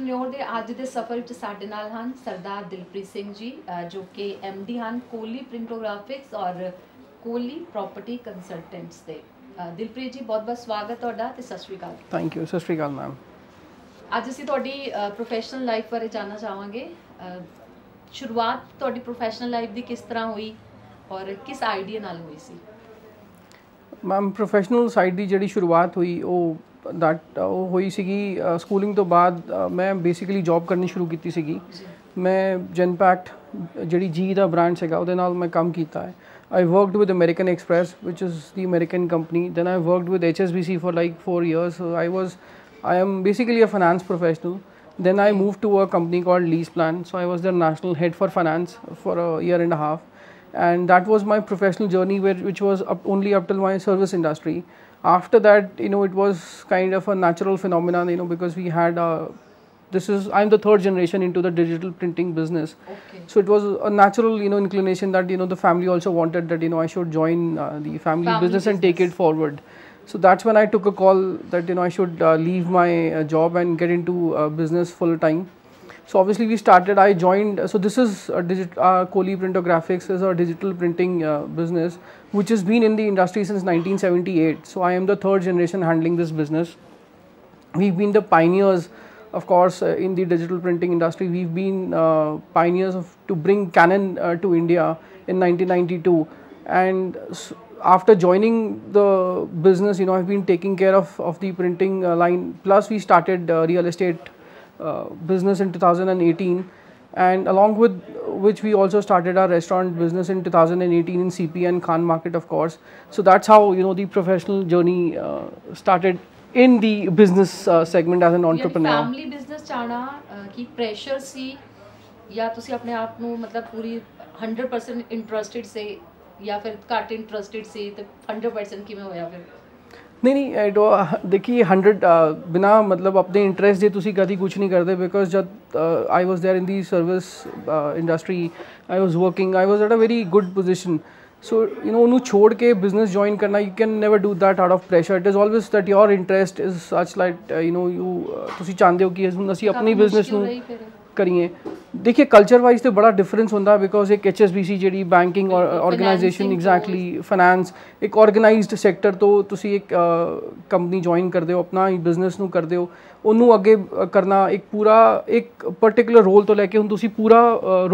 Entrepreneur ਦੇ ਅੱਜ ਦੇ ਸਫ਼ਰ ਵਿੱਚ ਸਾਡੇ ਨਾਲ ਹਨ ਸਰਦਾਰ ਦਿਲਪ੍ਰੀਤ ਸਿੰਘ ਜੀ ਜੋ ਕਿ ਐਮਡੀ ਹਨ ਕੋਹਲੀ ਪ੍ਰਿੰਟੋਗ੍ਰਾਫਿਕਸ ਔਰ ਕੋਹਲੀ ਪ੍ਰੋਪਰਟੀ ਕੰਸਲਟੈਂਟਸ ਦੇ। ਦਿਲਪ੍ਰੀਤ ਜੀ ਬਹੁਤ ਬਹੁਤ ਸਵਾਗਤ ਤੁਹਾਡਾ ਤੇ ਸਤਿ ਸ਼੍ਰੀ ਅਕਾਲ। Thank you. ਸਤਿ ਸ਼੍ਰੀ ਅਕਾਲ ਮੈਮ। ਅੱਜ ਅਸੀਂ ਤੁਹਾਡੀ ਪ੍ਰੋਫੈਸ਼ਨਲ ਲਾਈਫ ਬਾਰੇ ਜਾਣਨਾ ਚਾਹਾਂਗੇ। ਸ਼ੁਰੂਆਤ ਤੁਹਾਡੀ ਪ੍ਰੋਫੈਸ਼ਨਲ ਲਾਈਫ ਦੀ ਕਿਸ ਤਰ੍ਹਾਂ ਹੋਈ ਔਰ ਕਿਸ ਆਈਡੀਆ ਨਾਲ ਹੋਈ ਸੀ? ਮੈਮ ਪ੍ਰੋਫੈਸ਼ਨਲ ਸਾਈਡ ਦੀ ਜਿਹੜੀ ਸ਼ੁਰੂਆਤ ਹੋਈ ਉਹ ਹੋਈ ਸੀਗੀ ਸਕੂਲਿੰਗ ਤੋਂ ਬਾਅਦ। ਮੈਂ ਬੇਸਿਕਲੀ ਜੌਬ ਕਰਨੀ ਸ਼ੁਰੂ ਕੀਤੀ ਸੀਗੀ। ਮੈਂ ਜੈਨਪੈਕਟ ਜਿਹੜੀ ਜੀ ਦਾ ਬ੍ਰਾਂਡ ਸੀਗਾ ਉਹਦੇ ਨਾਲ ਮੈਂ ਕੰਮ ਕੀਤਾ ਹੈ। I worked with American Express, which is the American company. Then I worked with HSBC for like 4 years. So I am basically a finance professional. Then I moved to a company called LeasePlan. So I was their national head for finance for a year and a half. And that was my professional journey, which was only up till my service industry. After that, it was kind of a natural phenomenon, because we had I'm the third generation into the digital printing business. Okay. So it was a natural, inclination that, the family also wanted that, I should join the family business and take it forward. So that's when I took a call that, I should leave my job and get into business full time. So obviously I joined, so this is Koehli Printographics is a digital printing business which has been in the industry since 1978. So I am the third generation handling this business. We've been the pioneers, of course, in the digital printing industry. We've been pioneers to bring Canon to India in 1992. And after joining the business, I've been taking care of the printing line. Plus we started real estate business in 2018, and along with which we also started our restaurant business in 2018 in CP and Khan Market, of course. So that's how the professional journey started in the business segment as an entrepreneur. family business ਚਾਹਣਾ ਕੀ pressure ਸੀ ਜਾਂ ਤੁਸੀਂ ਆਪਣੇ ਆਪ ਨੂੰ ਮਤਲਬ ਪੂਰੀ 100% interested ਸੀ ਜਾਂ ਫਿਰ ਘੱਟ ਇੰਟਰਸਟਿਡ ਸੀ ਤੇ 100% ਕਿਵੇਂ ਹੋਇਆ ਫਿਰ? नहीं देखिए 100 बिना मतलब अपने इंटरेस्ट दे तुसी कभी कुछ नहीं करते। बिकॉज जब I was there in the service industry, I was working, I was at a very good position. So उन्होंने छोड़ के बिजनेस ज्वाइन करना, you can never do that out of pressure. It is always that your interest is such like तुसी चाहते हो कि असीं अपनी बिजनेस नूं करिए। देखिए कल्चर वाइज तो बड़ा डिफरेंस होंदा, बिकॉज एक HSBC जी बैंकिंग ऑर्गेनाइजेशन एग्जैक्टली फाइनेंस एक ऑर्गेनाइज्ड सैक्टर तो तुसी एक कंपनी ज्वाइन करते हो, अपना बिजनेस नूं करते हो, उन्होंने अगे करना एक पूरा एक पर्टिकुलर रोल तो लैके हुण तुसी पूरा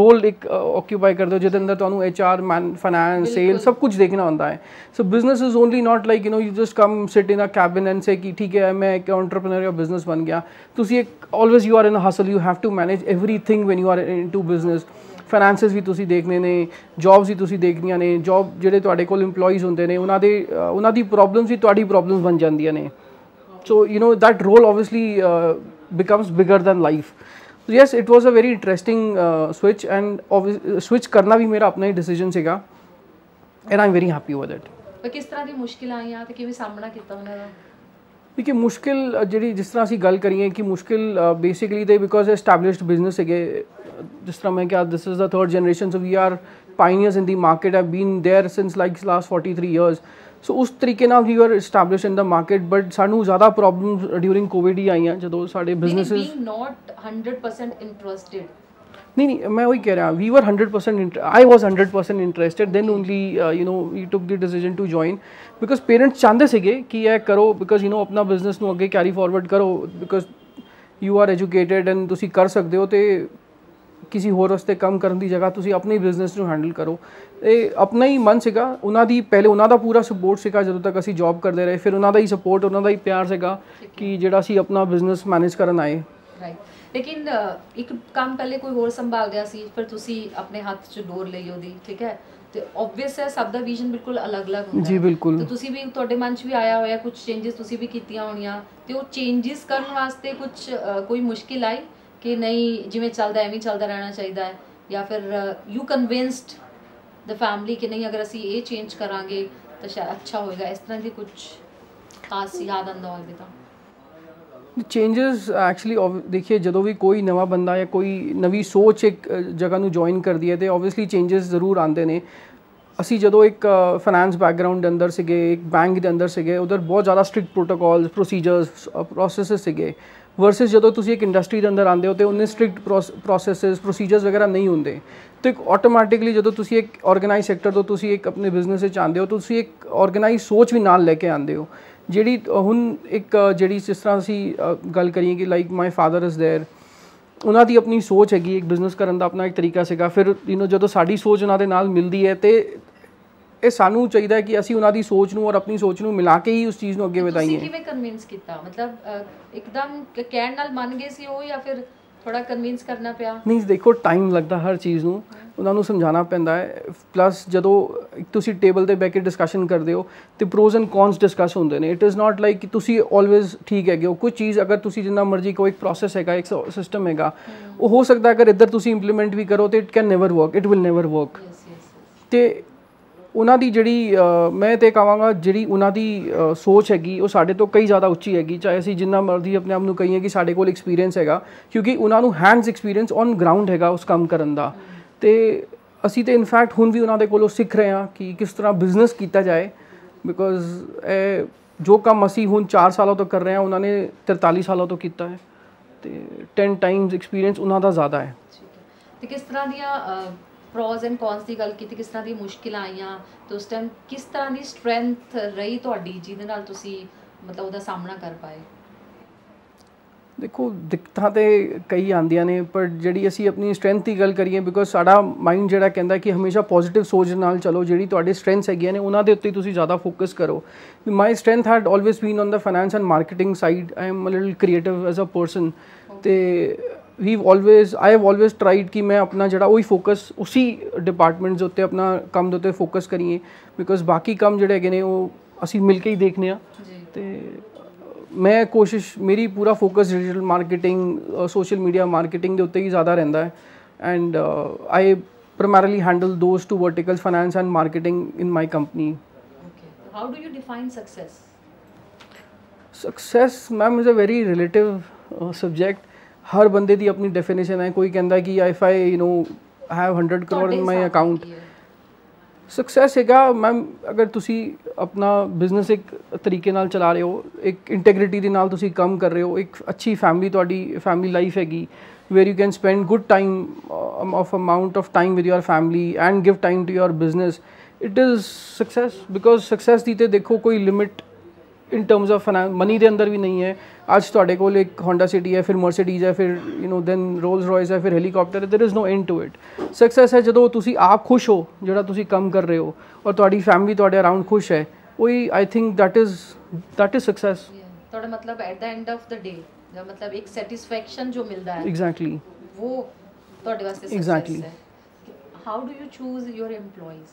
रोल एक ऑक्यूपाई करते हो जिहदे अंदर तुहानूं HR फाइनेंस सेल सब कुछ देखना होंदा है। सो business is only not like you just come sit in a cabin and से कि ठीक है मैं एक एंटरप्रेन्योर या बिजनेस बन गया। तुसी एक always you are in a hustle, you have to manage everything when you are into business. Finances भी तुसी देखने ने, जॉब्स भी तुसी देखनियां ने, जॉब जिहड़े तुहाडे कोल एम्प्लॉइज होंदे ने उन्हां दी प्रॉब्लम्स भी तुहाडी प्रॉब्लम्स बन जांदियां ने। So that role obviously becomes bigger than life. So yes, it was a very interesting switch, and switch करना भी मेरा अपना ही decision सीगा, and I'm very happy with it. पर किस तरह दी मुश्किल आईयां ते किवें सामना कीता उन्हां दा? देखिए मुश्किल जिहड़ी जिस तरह असीं गल करिए कि मुश्किल बेसिकली ते बिकॉज एस्टैबलिश्ड बिजनेस सीगे, जिस तरह मैं क्या this is the third generation, so we are pioneers in the market, have been there since like last 43 years. So उस तरीके नाल we were established in the market, but सानू ज़्यादा problems during COVID ही आईयां जदों साडे businesses being not 100% interested. नहीं मैं वही कह रहा, we were 100% I was 100% interested, then only we took the decision to join, because parents चाहते सीगे कि यह करो, because अपना business नू अगे carry forward करो, because you are educated and तुसी कर सकते हो, ते किसी होर वास्ते काम करन दी जगह तुसी अपने बिजनेस नू हैंडल करो। ये अपना ही मन सीगा, उन्हां दी पहले उन्हां दा पूरा सपोर्ट सीगा जदों तक असीं जॉब करते रहे, फिर उन्हां दा ही सपोर्ट उन्हां दा ही प्यार सीगा कि जिहड़ा असीं अपना बिजनेस मैनेज करन आए। राइट, लेकिन एक काम पहले कोई होर संभाल रहा सी, फिर तुसी अपने हाथ च डोर लई ओदी, ठीक है, ते ऑब्वियस है सब दा विजन बिल्कुल अलग-अलग हुंदा जी बिल्कुल। तो तुसी भी तुहाडे मन च भी आया होया कुछ चेंजेस तुसी भी कीतियां होणीआं, ते वो चेंजेस करन वास्ते कुछ कोई मुश्किल आई कि नहीं जिवें चलदा एवें चलदा रहना चाहिए है, या फिर यू कन्विंस्ड द फैमिली कि नहीं अगर असी ये चेंज करांगे तो शायद अच्छा होएगा? इस तरह की कुछ खास याद आंदा होवे तो चेंजेस एक्चुअली देखिए जदों भी कोई नवा बंदा या कोई नवी सोच एक जगह नू ज्वाइन करदी है तो ऑब्वियसली चेंजेस जरूर आते हैं। ਅਸੀਂ ਜਦੋਂ ਇੱਕ ਫਾਈਨੈਂਸ ਬੈਕਗਰਾਉਂਡ ਦੇ ਅੰਦਰ ਸੀਗੇ, ਇੱਕ ਬੈਂਕ ਦੇ ਅੰਦਰ ਸੀਗੇ, ਉਧਰ ਬਹੁਤ ਜ਼ਿਆਦਾ ਸਟ੍ਰਿਕਟ ਪ੍ਰੋਟੋਕੋਲਸ, ਪ੍ਰੋਸੀਜਰਸ, ਪ੍ਰੋਸੈਸਸ ਸੀਗੇ। ਵਰਸਸ ਜਦੋਂ ਤੁਸੀਂ ਇੱਕ ਇੰਡਸਟਰੀ ਦੇ ਅੰਦਰ ਆਉਂਦੇ ਹੋ ਤੇ ਉਹਨੇ ਸਟ੍ਰਿਕਟ ਪ੍ਰੋਸੈਸਸ ਪ੍ਰੋਸੀਜਰਸ ਵਗੈਰਾ ਨਹੀਂ ਹੁੰਦੇ, ਤੇ ਆਟੋਮੈਟਿਕਲੀ ਜਦੋਂ ਤੁਸੀਂ ਇੱਕ ਆਰਗੇਨਾਈਜ਼ ਸੈਕਟਰ ਤੋਂ ਤੁਸੀਂ ਇੱਕ ਆਪਣੇ ਬਿਜ਼ਨਸ ਵਿੱਚ ਆਉਂਦੇ ਹੋ, ਤੁਸੀਂ ਇੱਕ ਆਰਗੇਨਾਈਜ਼ ਸੋਚ ਵੀ ਨਾਲ ਲੈ ਕੇ ਆਉਂਦੇ ਹੋ, ਜਿਹੜੀ ਹੁਣ ਇੱਕ ਜਿਹੜੀ ਜਿਸ ਤਰ੍ਹਾਂ ਅਸੀਂ ਗੱਲ ਕਰੀਏ ਕਿ like my father is there, ਉਹਨਾਂ ਦੀ ਆਪਣੀ ਸੋਚ ਹੈਗੀ, ਇੱਕ ਬਿਜ਼ਨਸ ਕਰਨ ਦਾ ਆਪਣਾ ਇੱਕ ਤਰੀਕਾ ਸੀਗਾ, ਫਿਰ ਜਦੋਂ ਸਾਡੀ ਸੋਚ ਉਹਨਾਂ ਦੇ ਨਾਲ ਮਿਲਦੀ ਹੈ ਤੇ ਇਹ ਸਾਨੂੰ ਚਾਹੀਦਾ ਹੈ ਕਿ ਅਸੀਂ ਉਹਨਾਂ ਦੀ ਸੋਚ ਨੂੰ ਔਰ ਆਪਣੀ ਸੋਚ ਨੂੰ ਮਿਲਾ ਕੇ ਹੀ ਉਸ ਚੀਜ਼ ਨੂੰ ਅੱਗੇ ਵਧਾਈਏ। ਤੁਸੀਂ ਕਿਵੇਂ ਕਨਵਿੰਸ ਕੀਤਾ, ਮਤਲਬ ਇੱਕਦਮ ਕਹਿਣ ਨਾਲ ਮੰਨ ਗਏ ਸੀ ਉਹ, ਜਾਂ ਫਿਰ ਥੋੜਾ ਕਨਵਿੰਸ ਕਰਨਾ ਪਿਆ? ਨਹੀਂ, ਦੇਖੋ ਟਾਈਮ ਲੱਗਦਾ ਹਰ ਚੀਜ਼ ਨੂੰ, ਉਹਨਾਂ ਨੂੰ ਸਮਝਾਉਣਾ ਪੈਂਦਾ ਹੈ, ਪਲੱਸ ਜਦੋਂ ਤੁਸੀਂ ਟੇਬਲ ਤੇ ਬਹਿ ਕੇ ਡਿਸਕਸ਼ਨ ਕਰਦੇ ਹੋ ਤੇ ਪ੍ਰੋਜ਼ ਐਂਡ ਕੌਨਸ ਡਿਸਕਸ ਹੁੰਦੇ ਨੇ। ਇਟ ਇਜ਼ ਨਾਟ ਲਾਈਕ ਕਿ ਤੁਸੀਂ ਆਲਵੇਜ਼ ਠੀਕ ਹੈਗੇ ਹੋ, ਕੁਝ ਚੀਜ਼ ਅਗਰ ਤੁਸੀਂ ਜਿੰਨਾ ਮਰਜ਼ੀ ਕੋਈ ਇੱਕ ਪ੍ਰੋਸੈਸ ਹੈਗਾ, ਇੱਕ ਸਿਸਟਮ ਹੈਗਾ, ਉਹ ਹੋ ਸਕਦਾ ਅਗਰ ਇੱਧਰ ਤੁਸੀਂ ਇੰਪਲੀਮੈਂਟ ਵੀ ਕਰੋ ਤੇ it can never work, it will never work. ਤੇ ਉਹਨਾਂ ਦੀ ਜਿਹੜੀ ਮੈਂ ਤਾਂ ਕਹਾਂਗਾ ਜਿਹੜੀ ਉਹਨਾਂ ਦੀ ਸੋਚ ਹੈਗੀ ਉਹ ਸਾਡੇ ਤੋਂ ਕਈ ਜ਼ਿਆਦਾ ਉੱਚੀ ਹੈਗੀ, ਚਾਹੇ ਅਸੀਂ ਜਿੰਨਾ ਮਰਜ਼ੀ ਆਪਣੇ ਆਪ ਨੂੰ ਕਹੀਏ ਕਿ ਸਾਡੇ ਕੋਲ ਐਕਸਪੀਰੀਅੰਸ ਹੈਗਾ, ਕਿਉਂਕਿ ਉਹਨਾਂ ਨੂੰ ਹੈਂਡਸ ਐਕਸਪੀਰੀਅੰਸ ਔਨ ਗਰਾਊਂਡ ਹੈਗਾ ਉਸ ਕੰਮ ਕਰਨ ਦਾ। ਤੇ ਅਸੀਂ ਤਾਂ ਇਨਫੈਕਟ ਹੁਣ ਵੀ ਉਹਨਾਂ ਦੇ ਕੋਲੋਂ ਸਿੱਖ ਰਹੇ ਹਾਂ ਕਿ ਕਿਸ ਤਰ੍ਹਾਂ ਬਿਜ਼ਨਸ ਕੀਤਾ ਜਾਏ, ਬਿਕੋਜ਼ ਇਹ ਜੋ ਕੰਮ ਅਸੀਂ ਹੁਣ 4 ਸਾਲਾਂ ਤੋਂ ਕਰ ਰਹੇ ਹਾਂ ਉਹਨਾਂ ਨੇ 43 ਸਾਲਾਂ ਤੋਂ ਕੀਤਾ ਹੈ, ਤੇ 10 ਟਾਈਮਸ ਐਕਸਪੀਰੀਅੰਸ ਉਹਨਾਂ ਦਾ ਜ਼ਿਆਦਾ ਹੈ। ਤੇ ਕਿਸ ਤਰ੍ਹਾਂ ਦੀਆਂ ਪ੍ਰੋਜ਼ ਐਂਡ ਕੌਨਸ ਦੀ ਗੱਲ ਕੀਤੀ, ਕਿਸ ਤਰ੍ਹਾਂ ਦੀ ਮੁਸ਼ਕਿਲਾਂ ਆਈਆਂ ਤੇ ਉਸ ਟਾਈਮ ਕਿਸ ਤਰ੍ਹਾਂ ਦੀ ਸਟਰੈਂਥ ਰਹੀ ਤੁਹਾਡੀ ਜਿਹਦੇ ਨਾਲ ਤੁਸੀਂ ਮਤਲਬ ਉਹਦਾ ਸਾਹਮਣਾ ਕਰ ਪਾਏ? ਦੇਖੋ ਦਿੱਕਤਾਂ ਤੇ ਕਈ ਆਉਂਦੀਆਂ ਨੇ, ਪਰ ਜਿਹੜੀ ਅਸੀਂ ਆਪਣੀ ਸਟਰੈਂਥ ਦੀ ਗੱਲ ਕਰੀਏ, ਬਿਕੋਜ਼ ਸਾਡਾ ਮਾਈਂਡ ਜਿਹੜਾ ਕਹਿੰਦਾ ਕਿ ਹਮੇਸ਼ਾ ਪੋਜ਼ੀਟਿਵ ਸੋਚ ਨਾਲ ਚਲੋ, ਜਿਹੜੀ ਤੁਹਾਡੀ ਸਟਰੈਂਥਸ ਹੈਗੀਆਂ ਨੇ ਉਹਨਾਂ ਦੇ ਉੱਤੇ ਤੁਸੀਂ ਜ਼ਿਆਦਾ ਫੋਕਸ ਕਰੋ। My strength had always been on the finance and marketing side. I am a little creative as a person, ਤੇ I have always tried ਕਿ ਮੈਂ ਆਪਣਾ ਜਿਹੜਾ ਉਹੀ ਫੋਕਸ ਉਸੀ ਡਿਪਾਰਟਮੈਂਟਸ ਦੇ ਉੱਤੇ ਆਪਣਾ ਕੰਮ ਦੇ ਉੱਤੇ ਫੋਕਸ ਕਰੀਏ, ਬਿਕੋਜ਼ ਬਾਕੀ ਕੰਮ ਜਿਹੜੇ ਹੈਗੇ ਨੇ ਉਹ ਅਸੀਂ ਮਿਲ ਕੇ ਹੀ ਦੇਖਨੇ ਆ। ਤੇ ਮੈਂ ਕੋਸ਼ਿਸ਼, ਮੇਰੀ ਪੂਰਾ focus digital marketing, social media marketing ਦੇ ਉੱਤੇ ਹੀ ਜ਼ਿਆਦਾ ਰਹਿੰਦਾ ਹੈ, and I primarily handle those two verticals, finance and marketing, in my company. Okay. How do you define success? Success, ma'am, is a very relative subject. ਹਰ ਬੰਦੇ ਦੀ ਆਪਣੀ definition ਹੈ। ਕੋਈ ਕਹਿੰਦਾ ਕਿ if I have 100 crore in my account, success ਹੈਗਾ। Ma'am ਅਗਰ ਤੁਸੀਂ ਆਪਣਾ ਬਿਜ਼ਨਸ ਇੱਕ ਤਰੀਕੇ ਨਾਲ ਚਲਾ ਰਹੇ ਹੋ, ਇੱਕ ਇੰਟੈਗ੍ਰਿਟੀ ਦੇ ਨਾਲ ਤੁਸੀਂ ਕੰਮ ਕਰ ਰਹੇ ਹੋ, ਇੱਕ ਅੱਛੀ ਫੈਮਿਲੀ ਤੁਹਾਡੀ ਫੈਮਿਲੀ ਲਾਈਫ ਹੈਗੀ, where you can spend good time amount of time with your family and give time to your business, it is success. Because success ਦੀ ਤੇ ਦੇਖੋ ਕੋਈ limit in terms of money ਦੇ ਅੰਦਰ ਵੀ ਨਹੀਂ ਹੈ। ਅੱਜ ਤੁਹਾਡੇ ਕੋਲ ਇੱਕ ਹੋਂਡਾ ਸਿਟੀ ਹੈ, ਫਿਰ ਮਰਸੀਡੀਜ਼ ਹੈ, ਫਿਰ ਦੈਨ ਰੋਲਸ ਰॉयस ਹੈ, ਫਿਰ ਹੈਲੀਕਾਪਟਰ ਹੈ, there is no end to it. Success ਹੈ ਜਦੋਂ ਤੁਸੀਂ ਆਪ ਖੁਸ਼ ਹੋ ਜਿਹੜਾ ਤੁਸੀਂ ਕੰਮ ਕਰ ਰਹੇ ਹੋ, ਔਰ ਤੁਹਾਡੀ ਫੈਮਿਲੀ ਤੁਹਾਡੇ ਅਰਾਊਂਡ ਖੁਸ਼ ਹੈ, ਉਹੀ I think that is success. ਤੁਹਾਡਾ ਮਤਲਬ ਐਟ ਦਾ ਐਂਡ ਆਫ ਦਾ ਡੇ ਦਾ ਮਤਲਬ ਇੱਕ ਸੈਟੀਸਫੈਕਸ਼ਨ ਜੋ ਮਿਲਦਾ ਹੈ, ਐਗਜ਼ੈਕਟਲੀ ਉਹ ਤੁਹਾਡੇ ਵਾਸਤੇ ਸਕਸੈਸ ਹੈ। How do you choose your EMPLOYEES?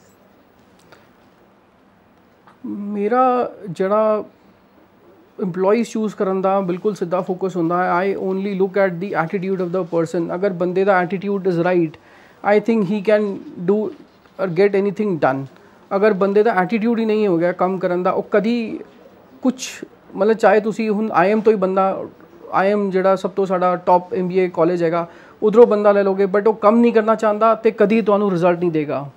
ਮੇਰਾ ਜਿਹੜਾ EMPLOYEES ਚੂਜ਼ ਕਰਨ ਦਾ ਬਿਲਕੁਲ ਸਿੱਧਾ ਫੋਕਸ ਹੁੰਦਾ ਹੈ। I only look at the attitude of the person. ਅਗਰ ਬੰਦੇ ਦਾ attitude is right, I think he can do or get anything done. ਅਗਰ ਬੰਦੇ ਦਾ ਐਟੀਟਿਊਡ ਹੀ ਨਹੀਂ ਹੋ ਗਿਆ ਕੰਮ ਕਰਨ ਦਾ, ਉਹ ਕਦੀ ਕੁਛ ਮਤਲਬ ਚਾਹੇ ਤੁਸੀਂ ਹੁਣ IIM ਤੋਂ ਹੀ ਬੰਦਾ, IIM ਜਿਹੜਾ ਸਭ ਤੋਂ ਸਾਡਾ ਟੌਪ MBA ਕਾਲਜ ਹੈਗਾ, ਉਧਰੋਂ ਬੰਦਾ ਲੈ ਲੋਗੇ, ਬਟ ਉਹ ਕੰਮ ਨਹੀਂ ਕਰਨਾ ਚਾਹੁੰਦਾ ਤੇ ਕਦੀ ਤੁਹਾਨੂੰ ਰਿਜ਼ਲਟ ਨਹੀਂ ਦੇਗਾ।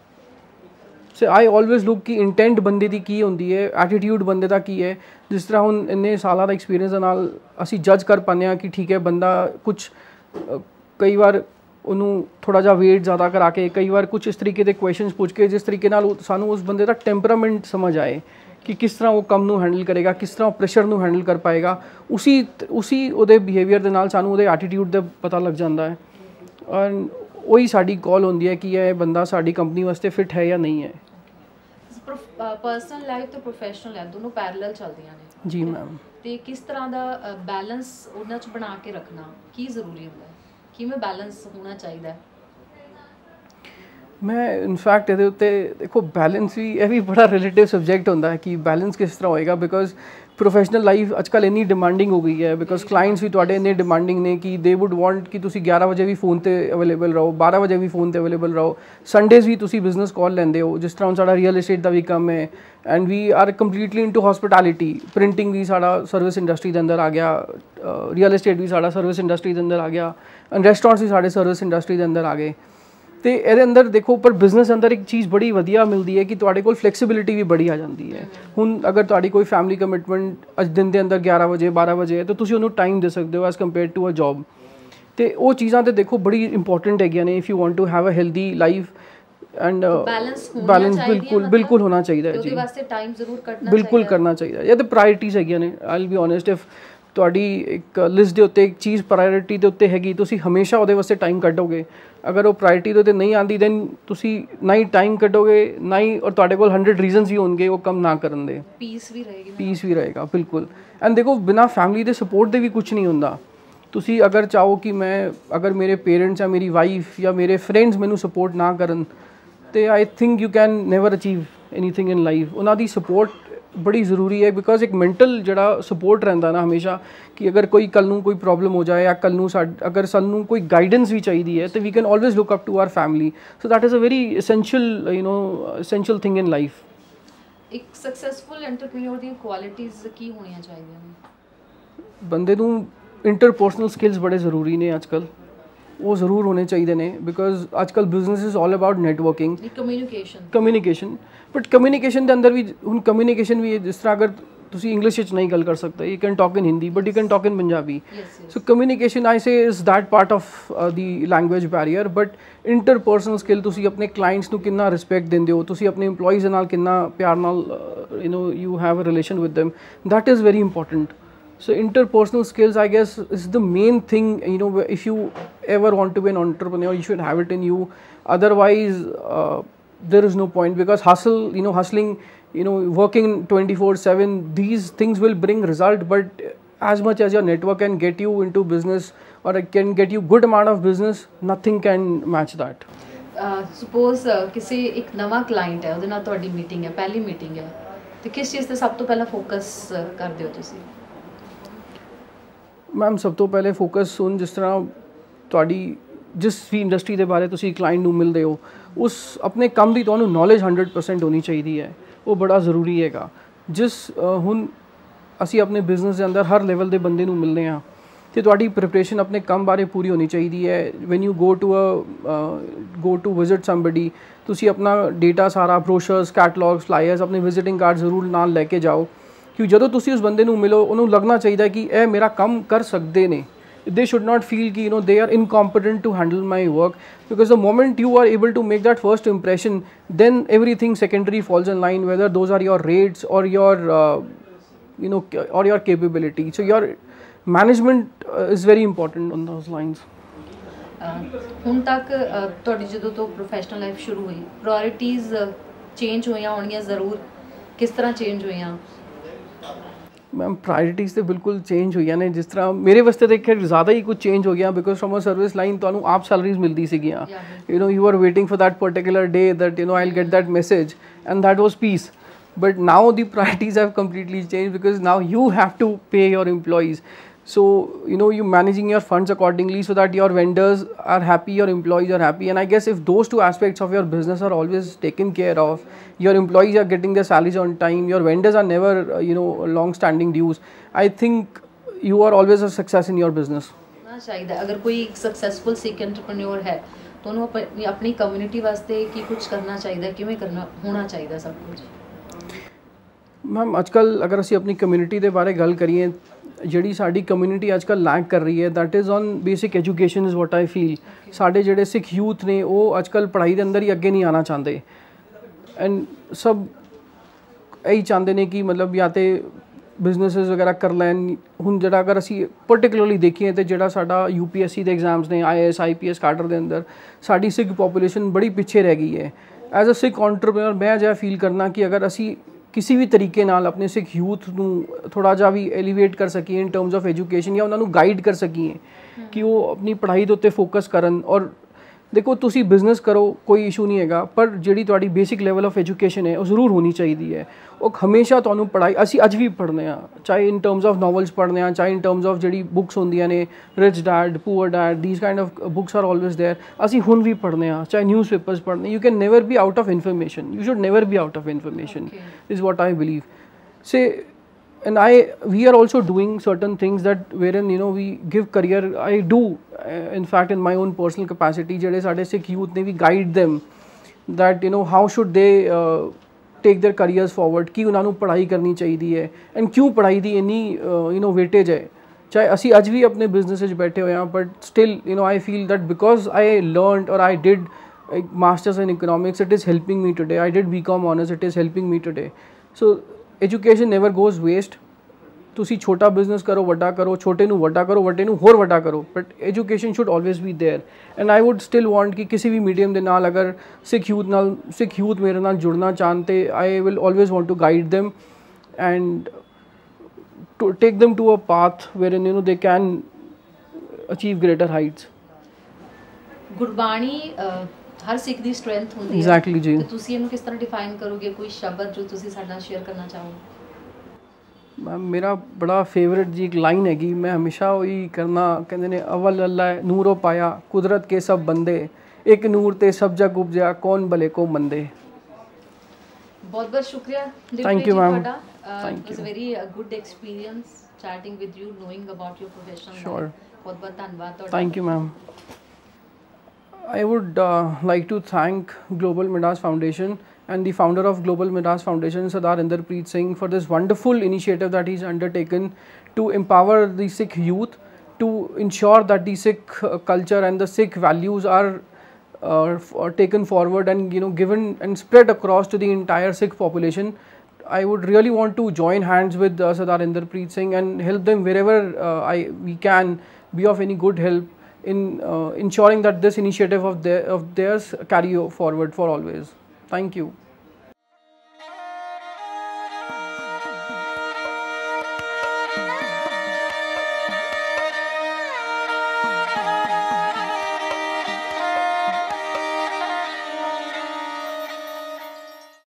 ਸੋ ਆਈ ਆਲਵੇਜ਼ ਲੁੱਕ ਕਿ ਇੰਟੈਂਟ ਬੰਦੇ ਦੀ ਕੀ ਹੁੰਦੀ ਹੈ, ਐਟੀਟਿਊਡ ਬੰਦੇ ਦਾ ਕੀ ਹੈ। ਜਿਸ ਤਰ੍ਹਾਂ ਹੁਣ ਇੰਨੇ ਸਾਲਾਂ ਦਾ ਐਕਸਪੀਰੀਅੰਸ ਦੇ ਨਾਲ ਅਸੀਂ ਜੱਜ ਕਰ ਪਾਉਂਦੇ ਹਾਂ ਕਿ ਠੀਕ ਹੈ ਬੰਦਾ ਕੁਛ ਕਈ ਵਾਰ ਉਹਨੂੰ ਥੋੜ੍ਹਾ ਜਿਹਾ ਵੇਟ ਜ਼ਿਆਦਾ ਕਰਾ ਕੇ, ਕਈ ਵਾਰ ਕੁਛ ਇਸ ਤਰੀਕੇ ਦੇ ਕੁਐਸਚਨਸ ਪੁੱਛ ਕੇ, ਜਿਸ ਤਰੀਕੇ ਨਾਲ ਸਾਨੂੰ ਉਸ ਬੰਦੇ ਦਾ ਟੈਂਪਰਾਮੈਂਟ ਸਮਝ ਆਏ ਕਿ ਕਿਸ ਤਰ੍ਹਾਂ ਉਹ ਕੰਮ ਨੂੰ ਹੈਂਡਲ ਕਰੇਗਾ, ਕਿਸ ਤਰ੍ਹਾਂ ਉਹ ਪ੍ਰੈਸ਼ਰ ਨੂੰ ਹੈਂਡਲ ਕਰ ਪਾਏਗਾ। ਉਸੀ ਉਹਦੇ ਬਿਹੇਵੀਅਰ ਦੇ ਨਾਲ ਸਾਨੂੰ ਉਹਦੇ ਐਟੀਟਿਊਡ ਦਾ ਪਤਾ ਲੱਗ ਜਾਂਦਾ ਹੈ, ਔਰ ਉਹੀ ਸਾਡੀ ਕਾਲ ਹੁੰਦੀ ਹੈ ਕਿ ਇਹ ਬੰਦਾ ਸਾਡੀ ਕੰਪਨੀ ਵਾਸਤੇ ਫਿਟ ਹੈ ਜਾਂ ਨਹੀਂ ਹੈ। ਪਰਸਨਲ ਲਾਈਫ ਤੇ ਪ੍ਰੋਫੈਸ਼ਨਲ ਲਾਈਫ ਦੋਨੋਂ ਪੈਰਲਲ ਚੱਲਦੀਆਂ ਨੇ ਜੀ ਮੈਮ, ਤੇ ਕਿਸ ਤਰ੍ਹਾਂ ਦਾ ਬੈਲੈਂਸ ਉਹਨਾਂ 'ਚ ਬਣਾ ਕੇ ਰੱਖਣਾ ਕੀ ਜ਼ਰੂਰੀ ਹੁੰਦਾ ਹੈ, ਕਿਵੇਂ ਬੈਲੈਂਸ ਹੋਣਾ ਚਾਹੀਦਾ? ਮੈਂ ਇਨਫੈਕਟ ਇਹਦੇ ਉੱਤੇ ਦੇਖੋ ਬੈਲੈਂਸ ਵੀ ਇਹ ਵੀ ਬੜਾ ਰਿਲੇਟਿਵ ਸਬਜੈਕਟ ਹੁੰਦਾ ਹੈ ਕਿ ਬੈਲੈਂਸ ਕਿਸ ਤਰ੍ਹਾਂ ਹੋਏਗਾ। ਬਿਕੋਜ਼ ਪ੍ਰੋਫੈਸ਼ਨਲ ਲਾਈਫ ਅੱਜ ਕੱਲ੍ਹ ਇੰਨੀ ਡਿਮਾਂਡਿੰਗ ਹੋ ਗਈ ਹੈ, ਬਿਕੋਜ਼ ਕਲਾਇੰਟਸ ਵੀ ਤੁਹਾਡੇ ਇੰਨੇ ਡਿਮਾਂਡਿੰਗ ਨੇ ਕਿ ਦੇ ਵੁੱਡ ਵਾਂਟ ਕਿ ਤੁਸੀਂ 11 ਵਜੇ ਵੀ ਫੋਨ 'ਤੇ ਅਵੇਲੇਬਲ ਰਹੋ, 12 ਵਜੇ ਵੀ ਫੋਨ 'ਤੇ ਅਵੇਲੇਬਲ ਰਹੋ, ਸੰਡੇਜ਼ ਵੀ ਤੁਸੀਂ ਬਿਜ਼ਨਸ ਕਾਲ ਲੈਂਦੇ ਹੋ। ਜਿਸ ਤਰ੍ਹਾਂ ਹੁਣ ਸਾਡਾ ਰੀਅਲ ਏਸਟੇਟ ਦਾ ਵੀ ਕੰਮ ਹੈ, and we are completely into hospitality. Printing ਵੀ ਸਾਡਾ ਸਰਵਿਸ ਇੰਡਸਟਰੀ ਦੇ ਅੰਦਰ ਆ ਗਿਆ, ਰੀਅਲ ਏਸਟੇਟ ਵੀ ਸਾਡਾ ਸਰਵਿਸ ਇੰਡਸਟਰੀ ਦੇ ਅੰਦਰ ਆ ਗਿਆ, ਐਂਡ ਰੈਸਟੋਰੈਂਟਸ ਵੀ ਸਾਡੇ ਸਰਵਿਸ ਇੰਡਸਟਰੀ ਦੇ ਅੰਦਰ ਆ ਗਏ। ਤੇ ਇਹਦੇ ਅੰਦਰ ਦੇਖੋ ਪਰ ਬਿਜ਼ਨਸ ਅੰਦਰ ਇੱਕ ਚੀਜ਼ ਬੜੀ ਵਧੀਆ ਮਿਲਦੀ ਹੈ ਕਿ ਤੁਹਾਡੇ ਕੋਲ ਫਲੈਕਸੀਬਿਲਿਟੀ ਵੀ ਬੜੀ ਆ ਜਾਂਦੀ ਹੈ। ਹੁਣ ਅਗਰ ਤੁਹਾਡੀ ਕੋਈ ਫੈਮਿਲੀ ਕਮਿਟਮੈਂਟ ਅੱਜ ਦਿਨ ਦੇ ਅੰਦਰ 11 ਵਜੇ 12 ਵਜੇ ਹੈ ਤਾਂ ਤੁਸੀਂ ਉਹਨੂੰ ਟਾਈਮ ਦੇ ਸਕਦੇ ਹੋ as compare to a job. ਤੇ ਉਹ ਚੀਜ਼ਾਂ ਤੇ ਦੇਖੋ ਬੜੀ ਇੰਪੋਰਟੈਂਟ ਹੈਗੀਆਂ ਨੇ if you want to have a healthy life and balance ਬਿਲਕੁਲ ਹੋਣਾ ਚਾਹੀਦਾ ਹੈ ਜੀ। ਉਹਦੇ ਵਾਸਤੇ ਟਾਈਮ ਜ਼ਰੂਰ ਕੱਢਣਾ ਬਿਲਕੁਲ ਕਰਨਾ ਚਾਹੀਦਾ। ਇਹ ਤਾਂ ਪ੍ਰਾਇੋਰਟੀਜ਼ ਹੈਗੀਆਂ ਨੇ। I will be honest, if ਤੁਹਾਡੀ ਇੱਕ ਲਿਸਟ ਦੇ ਉੱਤੇ ਇੱਕ ਚੀਜ਼ ਪ੍ਰਾਇੋਰਟੀ ਦੇ ਉੱਤੇ ਹੈਗੀ ਤੁਸੀਂ ਹਮੇਸ਼ਾ ਉਹਦੇ ਵਾਸਤੇ ਟਾਈਮ ਕੱਢੋਗੇ। ਅਗਰ ਉਹ ਪ੍ਰਾਇੋਰਟੀ ਦੇ ਉੱਤੇ ਨਹੀਂ ਆਉਂਦੀ ਦੈਨ ਤੁਸੀਂ ਨਾ ਹੀ ਟਾਈਮ ਕੱਢੋਗੇ ਨਾ ਹੀ, ਔਰ ਤੁਹਾਡੇ ਕੋਲ 100 ਰੀਜ਼ਨਸ ਹੀ ਹੋਣਗੇ ਉਹ ਕੰਮ ਨਾ ਕਰਨ ਦੇ। ਪੀਸ ਵੀ ਰਹੇਗਾ ਬਿਲਕੁਲ। ਐਂਡ ਦੇਖੋ ਬਿਨਾਂ ਫੈਮਿਲੀ ਦੇ ਸਪੋਰਟ ਦੇ ਵੀ ਕੁਝ ਨਹੀਂ ਹੁੰਦਾ। ਤੁਸੀਂ ਅਗਰ ਚਾਹੋ ਕਿ ਅਗਰ ਮੇਰੇ ਪੇਰੈਂਟਸ ਜਾਂ ਮੇਰੀ ਵਾਈਫ ਜਾਂ ਮੇਰੇ ਫਰੈਂਡਸ ਮੈਨੂੰ ਸਪੋਰਟ ਨਾ ਕਰਨ ਤੇ I think you can never achieve anything in life. ਉਹਨਾਂ ਦੀ ਸਪੋਰਟ ਬੜੀ ਜ਼ਰੂਰੀ ਹੈ ਬਿਕੋਜ਼ ਇੱਕ ਮੈਂਟਲ ਜਿਹੜਾ ਸਪੋਰਟ ਰਹਿੰਦਾ ਨਾ ਹਮੇਸ਼ਾ ਕਿ ਅਗਰ ਕੱਲ੍ਹ ਨੂੰ ਕੋਈ ਪ੍ਰੋਬਲਮ ਹੋ ਜਾਏ ਜਾਂ ਕੱਲ੍ਹ ਨੂੰ ਅਗਰ ਸਾਨੂੰ ਕੋਈ ਗਾਈਡੈਂਸ ਵੀ ਚਾਹੀਦੀ ਹੈ ਤਾਂ ਵੀ can always look up to our family. So that is a very essential thing in life. ਇੱਕ ਸਕਸੈਸਫੁਲ ਐਂਟਰਪ੍ਰੀਨਿਓਰ ਦੀਆਂ ਕੁਆਲਿਟੀਜ਼ ਕੀ ਹੋਣੀਆਂ ਚਾਹੀਦੀਆਂ ਨੇ? ਬੰਦੇ ਨੂੰ ਇੰਟਰਪਰਸਨਲ ਸਕਿੱਲਸ ਬੜੇ ਜ਼ਰੂਰੀ ਨੇ ਅੱਜ ਕੱਲ੍ਹ, ਉਹ ਜ਼ਰੂਰ ਹੋਣੇ ਚਾਹੀਦੇ ਨੇ ਬਿਕੋਜ਼ ਅੱਜ ਕੱਲ੍ਹ business is all about networking, communication. But communication ਦੇ ਅੰਦਰ ਵੀ ਹੁਣ ਕਮਿਊਨੀਕੇਸ਼ਨ ਵੀ ਜਿਸ ਤਰ੍ਹਾਂ ਅਗਰ ਤੁਸੀਂ ਇੰਗਲਿਸ਼ ਵਿੱਚ ਨਹੀਂ ਗੱਲ ਕਰ ਸਕਦੇ, you can talk in Hindi but you can talk in Punjabi. So communication I say is that part of the language barrier. But interpersonal skill ਤੁਸੀਂ ਆਪਣੇ ਕਲਾਇੰਟਸ ਨੂੰ ਕਿੰਨਾ ਰਿਸਪੈਕਟ ਦਿੰਦੇ ਹੋ, ਤੁਸੀਂ ਆਪਣੇ ਇੰਪਲੋਈਜ਼ ਦੇ ਨਾਲ ਕਿੰਨਾ ਪਿਆਰ ਨਾਲ you have a relation with them, that is very important. So interpersonal skills, I guess, is the main thing. If you ever want to be an entrepreneur, you should have it in you. Otherwise, there is no point because hustling, working 24/7, these things will bring result. But as much as your network can get you into business or it can get you good amount of business, nothing can match that. Suppose किसी एक नवा client है, ਉਹਦੇ ਨਾਲ ਤੁਹਾਡੀ meeting ਹੈ, ਪਹਿਲੀ meeting ਹੈ, ਤੇ ਕਿਸ ਚੀਜ਼ ਤੇ ਸਭ ਤੋਂ ਪਹਿਲਾਂ focus ਕਰਦੇ ਹੋ ਤੁਸੀਂ? ਮੈਮ ਸਭ ਤੋਂ ਪਹਿਲੇ ਫੋਕਸ ਹੁਣ ਜਿਸ ਤਰ੍ਹਾਂ ਤੁਹਾਡੀ ਜਿਸ ਵੀ ਇੰਡਸਟਰੀ ਦੇ ਬਾਰੇ ਤੁਸੀਂ ਕਲਾਇੰਟ ਨੂੰ ਮਿਲਦੇ ਹੋ ਉਸ ਆਪਣੇ ਕੰਮ ਦੀ ਤੁਹਾਨੂੰ ਨੌਲੇਜ 100% ਹੋਣੀ ਚਾਹੀਦੀ ਹੈ। ਉਹ ਬੜਾ ਜ਼ਰੂਰੀ ਹੈਗਾ। ਹੁਣ ਅਸੀਂ ਆਪਣੇ ਬਿਜ਼ਨਸ ਦੇ ਅੰਦਰ ਹਰ ਲੈਵਲ ਦੇ ਬੰਦੇ ਨੂੰ ਮਿਲਦੇ ਹਾਂ ਅਤੇ ਤੁਹਾਡੀ ਪ੍ਰਿਪਰੇਸ਼ਨ ਆਪਣੇ ਕੰਮ ਬਾਰੇ ਪੂਰੀ ਹੋਣੀ ਚਾਹੀਦੀ ਹੈ। When you go to visit somebody, ਤੁਸੀਂ ਆਪਣਾ ਡੇਟਾ ਸਾਰਾ ਬਰੋਸ਼ਰਸ, ਕੈਟਲੌਗਸ, ਫਲਾਇਰਸ, ਆਪਣੇ ਵਿਜ਼ਿਟਿੰਗ ਕਾਰਡ ਜ਼ਰੂਰ ਨਾਲ ਲੈ ਕੇ ਜਾਓ ਕਿ ਜਦੋਂ ਤੁਸੀਂ ਉਸ ਬੰਦੇ ਨੂੰ ਮਿਲੋ ਉਹਨੂੰ ਲੱਗਣਾ ਚਾਹੀਦਾ ਕਿ ਇਹ ਮੇਰਾ ਕੰਮ ਕਰ ਸਕਦੇ ਨੇ। They should not feel ਕਿ they are incompetent to handle my work, because the moment you are able to make that first impression, then everything secondary falls in line, whether those are your rates or your or your capability. So your management is very important on those lines. ਹੁਣ ਤੱਕ ਤੁਹਾਡੀ ਜਦੋਂ ਤੋਂ professional life ਸ਼ੁਰੂ ਹੋਈ priorities change ਹੋਈਆਂ ਹੋਣਗੀਆਂ ਜ਼ਰੂਰ, ਕਿਸ ਤਰ੍ਹਾਂ ਚੇਂਜ ਹੋਈਆਂ? मैम प्रायोरिटीज़ तो बिल्कुल चेंज हुई ने। जिस तरह मेरे वास्ते तो खैर ज़्यादा ही कुछ चेंज हो गया because from a service line तो आप सैलरीज मिलती सीगियाँ, you are waiting for that particular day that I will get that message and that was peace. But now the priorities have completely changed because now you have to pay your employees. So you managing your funds accordingly so that your vendors are happy, your employees are happy. And I guess if those two aspects of your business are always taken care of, your employees are getting their salaries on time, your vendors are never long standing dues, I think you are always a success in your business. चाहिए अगर कोई successful Sikh entrepreneur है तो उन्होंने अपनी community वास्ते की कुछ करना चाहिए, किवें करना होना चाहिए सब कुछ? मैम अजकल अगर असी अपनी कम्युनिटी के बारे गल करिए, ਜਿਹੜੀ ਸਾਡੀ ਕਮਿਊਨਿਟੀ ਅੱਜ ਕੱਲ੍ਹ ਲੈਕ ਕਰ ਰਹੀ ਹੈ that is on basic education is what I feel. ਸਾਡੇ ਜਿਹੜੇ ਸਿੱਖ ਯੂਥ ਨੇ ਉਹ ਅੱਜ ਕੱਲ੍ਹ ਪੜ੍ਹਾਈ ਦੇ ਅੰਦਰ ਹੀ ਅੱਗੇ ਨਹੀਂ ਆਉਣਾ ਚਾਹੁੰਦੇ ਐਂਡ ਸਭ ਇਹੀ ਚਾਹੁੰਦੇ ਨੇ ਕਿ ਮਤਲਬ ਜਾਂ ਤਾਂ ਬਿਜ਼ਨਸਿਸ ਵਗੈਰਾ ਕਰ ਲੈਣ। ਹੁਣ ਜਿਹੜਾ ਅਗਰ ਅਸੀਂ ਪਰਟੀਕੂਲਰਲੀ ਦੇਖੀਏ ਤਾਂ ਜਿਹੜਾ ਸਾਡਾ UPSC ਦੇ ਐਗਜ਼ਾਮਸ ਨੇ, IAS IPS ਕਾਡਰ ਦੇ ਅੰਦਰ ਸਾਡੀ ਸਿੱਖ ਪੋਪੂਲੇਸ਼ਨ ਬੜੀ ਪਿੱਛੇ ਰਹਿ ਗਈ ਹੈ। ਐਜ਼ ਅ ਸਿੱਖ ਐਂਟਰਪ੍ਰੇਨਰ ਮੈਂ ਅਜਿਹਾ ਫੀਲ ਕਰਨਾ ਕਿ ਅਗਰ ਅਸੀਂ किसी भी तरीके नाल अपने सिख यूथ नूं थोड़ा जा भी एलीवेट कर सकीए इन टर्म्स ऑफ एजुकेशन या उन्होंने गाइड कर सकीए कि वो अपनी पढ़ाई के उत्ते फोकस करन। और देखो तुसी बिजनेस करो कोई इशू नहीं है पर जिहड़ी तुहाडी बेसिक लैवल ऑफ एजुकेशन है वो जरूर होनी चाहिए है। वो हमेशा तुहानूं पढ़ाई असी अज भी पढ़ने चाहे इन टर्म्स ऑफ नॉवल्स पढ़ने चाहे इन टर्म्स ऑफ जिहड़ी बुक्स होंदियां ने rich dad poor dad, these kind of books are always there. असी हुण भी पढ़ने चाहे न्यूज़ पेपर्स पढ़ने। You can never be out of information, you should never be out of information is what I believe से। And we are also doing certain things that wherein we give career, I do in fact in my own personal capacity ਜਿਹੜੇ ਸਾਡੇ ਸਿੱਖ youth ਨੇ ਵੀ guide them that you know how should they take their careers forward, ਕਿ ਉਹਨਾਂ ਨੂੰ ਪੜ੍ਹਾਈ ਕਰਨੀ ਚਾਹੀਦੀ ਹੈ ਐਂਡ ਕਿਉਂ ਪੜ੍ਹਾਈ ਦੀ ਇੰਨੀ ਵੇਟੇਜ ਹੈ। ਚਾਹੇ ਅਸੀਂ ਅੱਜ ਵੀ ਆਪਣੇ ਬਿਜ਼ਨਸ ਵਿੱਚ ਬੈਠੇ ਹੋਏ ਹਾਂ, but still I feel that because I learned or I did masters in economics, it is helping me today. I did BCom honors, it is helping me today. So education never goes waste. ਤੁਸੀਂ ਛੋਟਾ business ਕਰੋ, ਵੱਡਾ ਕਰੋ, ਛੋਟੇ ਨੂੰ ਵੱਡਾ ਕਰੋ, ਵੱਡੇ ਨੂੰ ਹੋਰ ਵੱਡਾ ਕਰੋ, but education should always B there. And I wood still want ਕਿ ਕਿਸੇ ਵੀ ਮੀਡੀਅਮ ਦੇ ਨਾਲ ਅਗਰ ਸਿੱਖ ਯੂਥ ਮੇਰੇ ਨਾਲ ਜੁੜਨਾ ਚਾਹਣ ਤੇ I will always want to guide them and to take them to a path wherein they can achieve greater heights. Gurbani ਹਰ ਸਿੱਖ ਦੀ ਸਟਰੈਂਥ ਹੁੰਦੀ ਹੈ। ਐਗਜ਼ੈਕਟਲੀ ਜੀ। ਤੇ ਤੁਸੀਂ ਇਹਨੂੰ ਕਿਸ ਤਰ੍ਹਾਂ ਡਿਫਾਈਨ ਕਰੋਗੇ? ਕੋਈ ਸ਼ਬਦ ਜੋ ਤੁਸੀਂ ਸਾਡੇ ਨਾਲ ਸ਼ੇਅਰ ਕਰਨਾ ਚਾਹੋ? ਮੈਮ ਮੇਰਾ ਬੜਾ ਫੇਵਰੇਟ ਜੀ ਇੱਕ ਲਾਈਨ ਹੈਗੀ, ਮੈਂ ਹਮੇਸ਼ਾ ਉਹੀ ਕਰਨਾ, ਕਹਿੰਦੇ ਨੇ ਅਵਲ ਅੱਲਾ ਨੂਰੋ ਪਾਇਆ ਕੁਦਰਤ ਕੇ ਸਭ ਬੰਦੇ, ਇੱਕ ਨੂਰ ਤੇ ਸਭ ਜਗ ਉਪਜਿਆ ਕੌਣ ਭਲੇ ਕੋ ਮੰਦੇ। ਬਹੁਤ ਬਹੁਤ ਸ਼ੁਕਰੀਆ। Thank you ma'am. It was a very good experience chatting with you, knowing about your professional life. ਬਹੁਤ ਬਹੁਤ ਧੰਨਵਾਦ ਤੁਹਾਡਾ। Thank you ma'am. I would like to thank Global Midas Foundation and the founder of Global Midas Foundation, Sardar Inderpreet Singh, for this wonderful initiative that he's undertaken to empower the Sikh youth, to ensure that the Sikh culture and the Sikh values are taken forward and given and spread across to the entire Sikh population. I would really want to join hands with Sardar Inderpreet Singh and help them wherever we can be of any good help in ensuring that this initiative of theirs carry forward for always. Thank you.